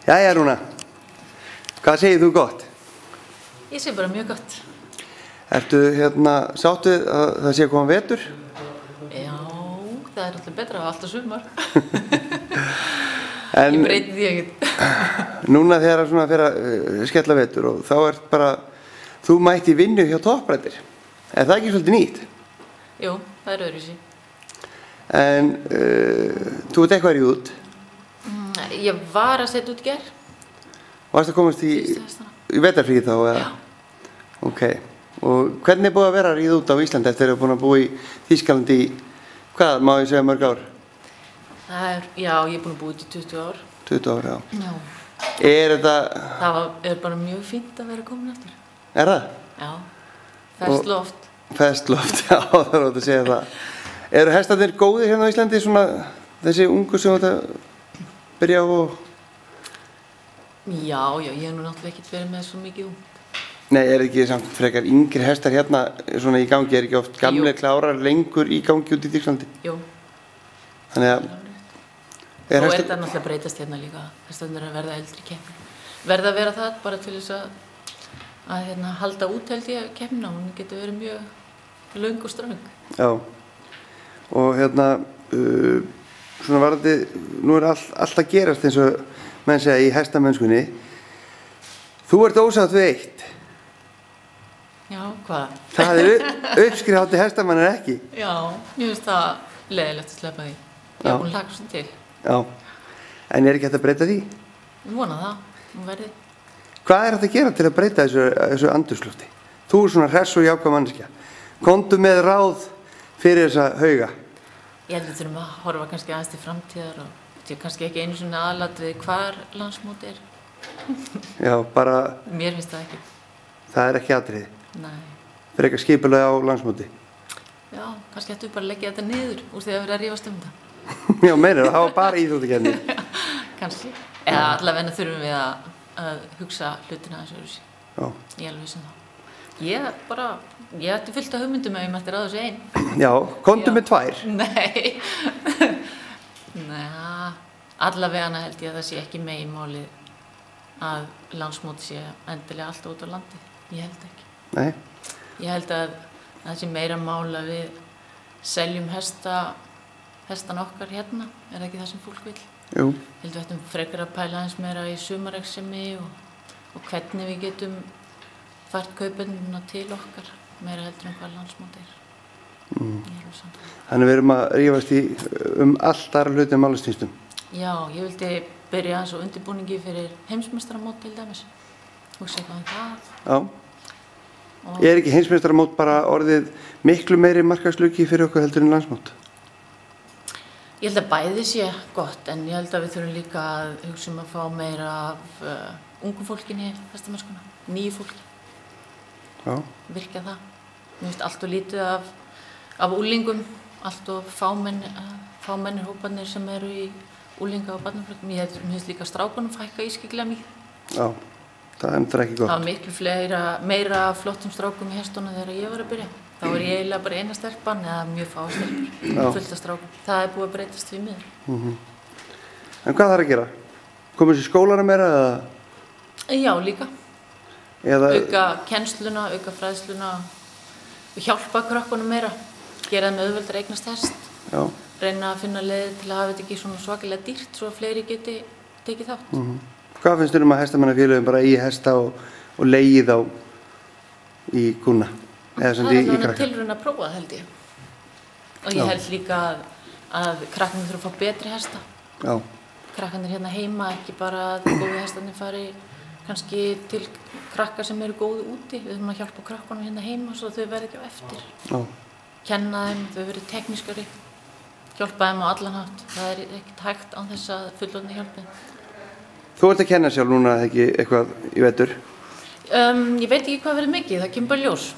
Jæja, Rúna. Hvað segir þú gott? Ég segi bara mjög gott. Ertu sáttuð að það sé að koma vetur? Já, það er alltaf betra að hafa alltaf sumar. En ég breyti því ekkert. Núna þegar það fer að skella vetur og þá er bara, þú mætti vinnu hjá Topprættir. Er það ekki svolítið nýtt? Jú, það er öðruvísi. En þú ert eitthvað út? Ég var að setja út í gær. Varstu að komast í vetarfríð þá? Eða? Já. Ok. Og hvernig er búið að vera að ríða út á Íslandi eftir að þú búin að búa í Þýskalandi í, hvað má ég segja, mörg ár? Já, ég er búin að búa út í 20 ár. 20 ár, já. Já. Er þetta... Það er bara mjög fínt að vera komin aftur. Er það? Já. Ferskt loft. Ferskt loft, já, það er ótt að segja það. Eru hestarnir góðir hérna á Íslandi, svona þessi ungu sem þetta byrja á og... Já, ég hef nú náttúrulega ekkert verið með svo mikið ung. Nei, er ekki samt frekar yngri hestar hérna svona í gangi? Er ekki oft gamlir klárar lengur í gangi út í Þýskalandi? Jú. Þannig að... Og er þetta náttúrulega breytast hérna líka. Hestarnir að verða eldri keppni. Verða að vera það bara til þess að halda út held ég keppnina. Hún getur verið mjög löng og ströng. Já. Og svona varðandi, nú er allt að gerast eins og menn segja í hestamennskunni. Þú ert ósátt við eitt. Já, hvað? Það er uppskrift hestamann er ekki. Já, ég finnst það leiðilegt að sleppa því. Ég er búin að laka svo til. Já, en er ekki hægt að breyta því? Ég vona það, nú verði. Hvað er hægt að gera til að breyta þessu andrúmslofti? Þú er svona hress og jákvæð manneskja. Komdu með ráð fyrir þessa hauga. Ég held að við þurfum að horfa kannski aðeins til framtíðar og þetta er kannski ekki einu svona aðalatriði hvar landsmót er. Já, bara... Mér finnst það ekki. Það er ekki atriði? Nei. Frekar skipulega á landsmóti? Já, kannski ættum við bara að leggja þetta niður úr því að vera að rífast um þetta. Já, meinar það var bara íþróttakeppni? Kannski. Eða allavega þurfum við að hugsa hlutina þessu öðruvísi. Já. Ég er alveg viss um það. Ég ætti fullt af hugmyndum ef ég mætti ráða þessu ein. Já, komdu með 2. Nei. Nei, allavega held ég að það sé ekki meginmálið að landsmóti sé endilega alltaf út á landi. Ég held ekki. Nei. Ég held að það sé meira mál að við seljum hestana okkar hérna. Er það ekki það sem fólk vil? Jú. Ég held við ættum frekar að pæla aðeins meira í sumareksemi og hvernig við getum fært kaupenduna til okkar meira heldur en hvað landsmót er. Þannig við erum að rífast allt aðra hluti en málasnýstum. Já, ég vildi byrja aðeins á undirbúningi fyrir heimsmeistaramót til dæmis. Hugsa eitthvað það. Já. Er ekki heimsmeistaramót bara orðið miklu meiri markaðsluki fyrir okkur heldur en landsmót? Ég held að bæði sé gott, en ég held að við þurfum líka að hugsa að fá meira af ungu fólkinni í hestamennskuna, nýju fólki. Já. Virkja það. Mér finnst allt og lítið af úlingum, allt og fámennir hóparnir sem eru í úlinga og barnaflokkum. Mér finnst líka strákunum fækka ískyggilega mikið. Já, það er ekki gott. Það var miklu meira flottum strákum í hestunum þegar ég var að byrja. Þá var ég eiginlega bara eina stelpan eða mjög fáa stelpur, fullt af strákum. Það er búið að breytast því miður. En hvað þarf að gera? Komið sér skólana meira eða? Já, líka. Auka kennsluna, auka fræðsluna og hjálpa krökkunum meira. Gera það með auðveldar eignast hest. Já. Reyna að finna leiðir til að hafa þetta ekki svona svakalega dýrt svo að fleiri geti tekið þátt. Hvað finnst þér að hestamannafélögum bara í hesta og leigið á í kúna? Það er svona tilraun að prófa held ég. Og ég held líka að krakkarnir þurfa að fá betri hesta. Já. Krakkarnir hérna heima, ekki bara að góðu hestarnir fari kannski til krakkar sem eru góði úti. Við þurfum að hjálpa krakkarnir hérna heima svo þau verði ekki á eftir. Já. Kenna þeim, þau verði teknískari. Hjálpa þeim á allan hátt. Það er ekkert hægt án þess að fullorðnir hjálpi. Þú ert að kenna sjálf núna, ekki eitthvað í vetur? Ég veit ekki hvað verður mikið, það kemur bara ljós.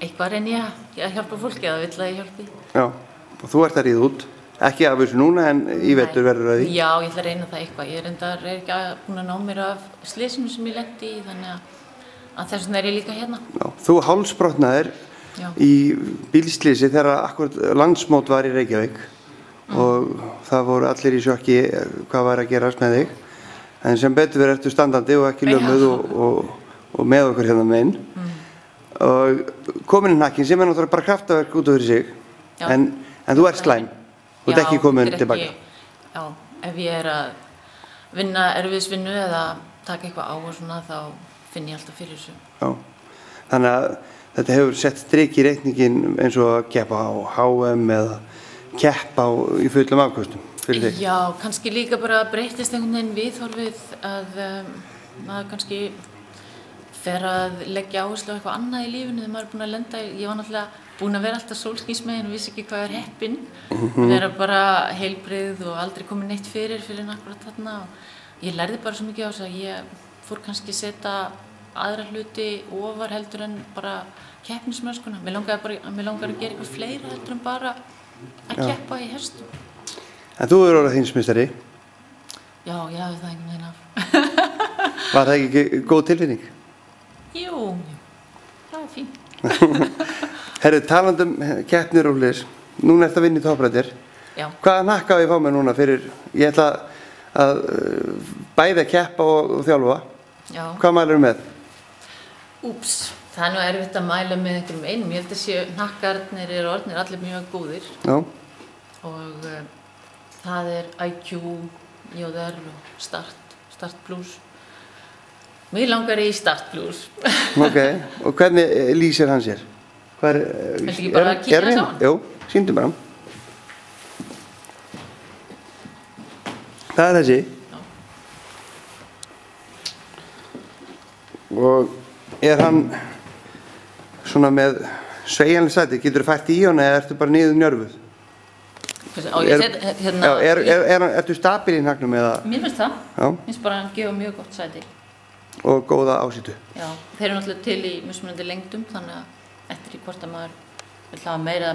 Eitthvað reyni ég að hjálpa fólki eða vill að ég hjálpi. Já, og þú ert að ríða út. Ekki af þessu núna en í vetur verður það því? Já, ég ætla að reyna það eitthvað. Ég er ekki búin að ná mér af slysinu sem ég lenti í, þannig að þess vegna er ég líka hérna. Já, þú hálsbrotnaðir í bílslysi þegar akkurat landsmót var í Reykjavík og það voru allir í sjokki hvað var að gerast með þig. En sem betur verið ertu standandi og ekki lömuð og með okkur hérna megin. Og komin í hnakkin sem náttúrulega bara kraftaverk út af fyrir sig. En þú ert slæm. Þú ert ekki komin tilbaka. Já, ef ég að vinna erfiðisvinnu eða taka eitthvað á og svona, þá finn ég alltaf fyrir þessu. Já, þannig að þetta hefur sett strik í reikningin eins og að keppa á HM eða keppa í fullum afköstum fyrir þig. Já, kannski líka bara breytist einhvern veginn viðhorfið að maður kannski fer að leggja áherslu á eitthvað annað í lífinu þegar maður búin að lenda í, ég var náttúrulega búin að vera alltaf sólskinsmegin og vissi ekki hvað heppin, vera bara heilbrigð og aldrei komið neitt fyrir akkurat þarna og ég lærði bara svo mikið á þess að ég fór kannski að setja aðra hluti ofar heldur en bara keppnismennskuna. Mér langar að gera eitthvað fleira heldur en bara að keppa í hestum. En þú orðið heimsmeistari? Já, ég hafði það einhvern veginn af. Var það ekki góð tilfinning? Jú, það var fínt. Herru, talandi keppnir og hlis, núna ertu að vinna í topprættir. Já. Hvaða hnakka á ég fá mig núna fyrir, ég ætla að bæði að keppa og þjálfa. Já. Hvað mælirðu með? Úps, það er nú erfitt að mæla með einhverjum einum. Ég held að séu hnakkarnir eru orðnir allir mjög góðir. Já. Og það er IQ, JR og Start Plus. Mér langar í Start Plus. Ok, og hvernig lýsir hann sér? Viltu ekki bara kíkja þess á hann? Jú, sýndu bara. Það er þessi. Já. Og er hann svona með sveigjanleg sæti? Getur þú fært í hann eða ertu bara niður njörfuð? Ertu stabil í hnakknum eða? Mér finnst það. Já. Mér finnst bara að hann gefa mjög gott sæti. Og góða ásýtu. Já, þeir eru náttúrulega til í mismunandi lengdum, þannig að eftir í hvort að maður vil hafa meira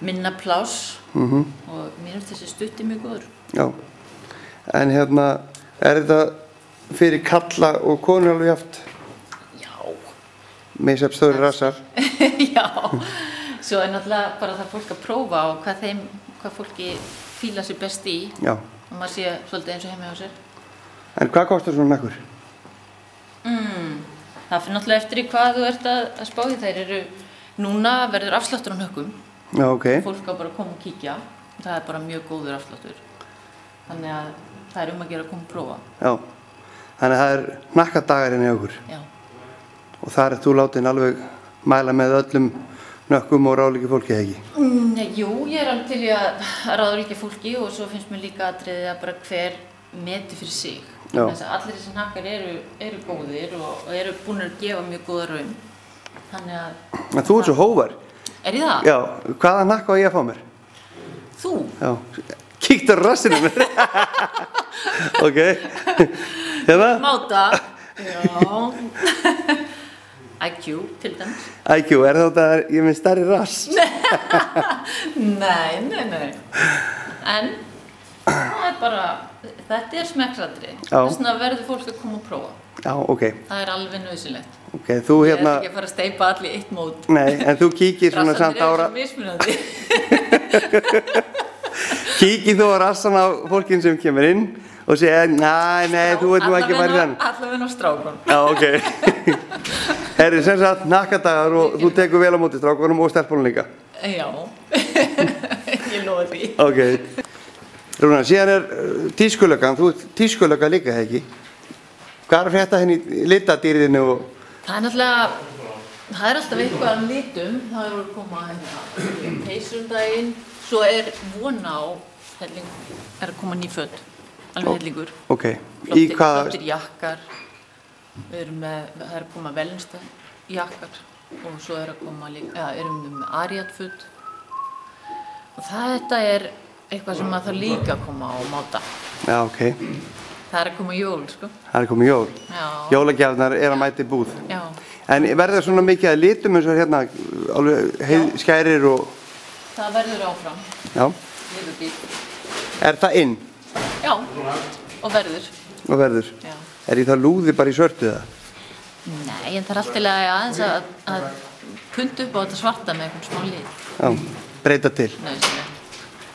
minna pláss og mér finnst þessi stutti mjög góður. Já, en hérna, er þetta fyrir kalla og konur alveg jaft? Já. Misjafn stórir rassar? Já, svo er náttúrulega bara það fólk að prófa og hvað fólki fíla sér best í. Já. Og maður sé svolítið eins og heima hjá sér. En hvað kostar svona hnakkur? Það fyrir náttúrulega eftir í hvað þú ert að spá í. Þeir eru, núna verður afsláttur á hnökkum. Já, ok. Fólk á bara að koma og kíkja. Það er bara mjög góður afsláttur. Þannig að það er að gera að koma og prófa. Já, þannig að það er hnakkadagarinn í okkur. Já. Og þar ert þú látin alveg mæla með öllum hnökkum og ráðlíki fólki, eða ekki? Jú, ég er alveg til í að ráðlíki fólki og svo finnst mér líka atriðið að bara hver meti fyrir sig. Þess að allir þessi hnakkar eru góðir og eru búin að gefa mjög góða raun. Þannig að... En þú ert svo hóvar. Er ég það? Já, hvaða hnakka á ég að fá mér? Þú? Já, kíktu á rassinu mér. Ok, hérna? Máta. Já. IQ til dæmis. IQ, er þetta að ég með stærri rass? Nei. En það er bara, þetta er smekksatriði. Já. Þess vegna verður fólk að koma og prófa. Já, ok. Það er alveg nauðsynlegt. Ok, þú hérna... Ég er ekki að fara að steypa allir í eitt mót. Nei, en þú kíkir svona samt ára... Rassarnir eru svo mismunandi. Kíkir þú á rassan á fólkin sem kemur inn og segja, nei, þú veit nú ekki bara þann. Allavega á strákunum. Já, ok. Herri, sem sagt, hnakkadagar og þú tekur vel á móti strákunum og stelpunum líka. Já, ég lofa því. Ok. Rúnar, síðan er tískulöggan, þú ert tískulögga líka, ekki? Hvað er að frétta henni í litadýrðinu og... Það er náttúrulega, það er alltaf eitthvað að litum, það er að koma hérna peysundaginn, svo er von á helling, er að koma ný föt, alveg hellingur. Ok, í hvaða... Flottir jakkar, við erum með, það er að koma velinsta jakkar og svo er að koma líka, erum við með ariatföt og þetta er eitthvað sem maður þarf líka að koma á máta. Já, ok. Það er að koma jól, sko. Það er að koma jól. Já. Jólagjafnar er að mæta í búð. Já. En verður svona mikið að litum eins og hérna, alveg skærir og... Það verður áfram. Já. Liðubíl. Er það inn? Já, og verður. Og verður? Já. Er í það lúði bara í svörtu það? Nei, en það er alltaf aðeins að punta upp á þetta svarta með einhvern smá lit. Já, breyta til. Nauðsynlegt.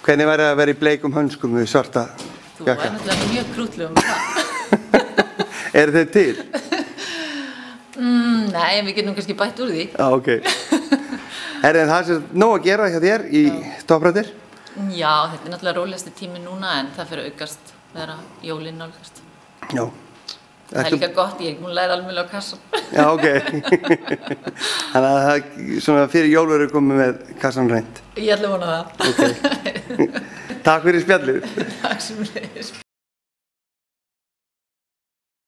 Hvernig væri að vera í bleikum hönskum við svarta Þú jakka? er náttúrulega mjög krútlegum með það. Eru þeir til? Nei, við getum kannski bætt úr því. Ok. En það er nóg að gera hjá þér í topprættir? Já, þetta náttúrulega rólegasti tími núna en það fyrir aukast þegar jólin nálgast. Já. Það líka gott, ég múið að læra alveg á kassan. Já, ok. Þannig að það fyrir jól verður komið með kassan hreint. Ég ætla að vona það. Ok. Takk fyrir spjallið. Takk sem leiðis.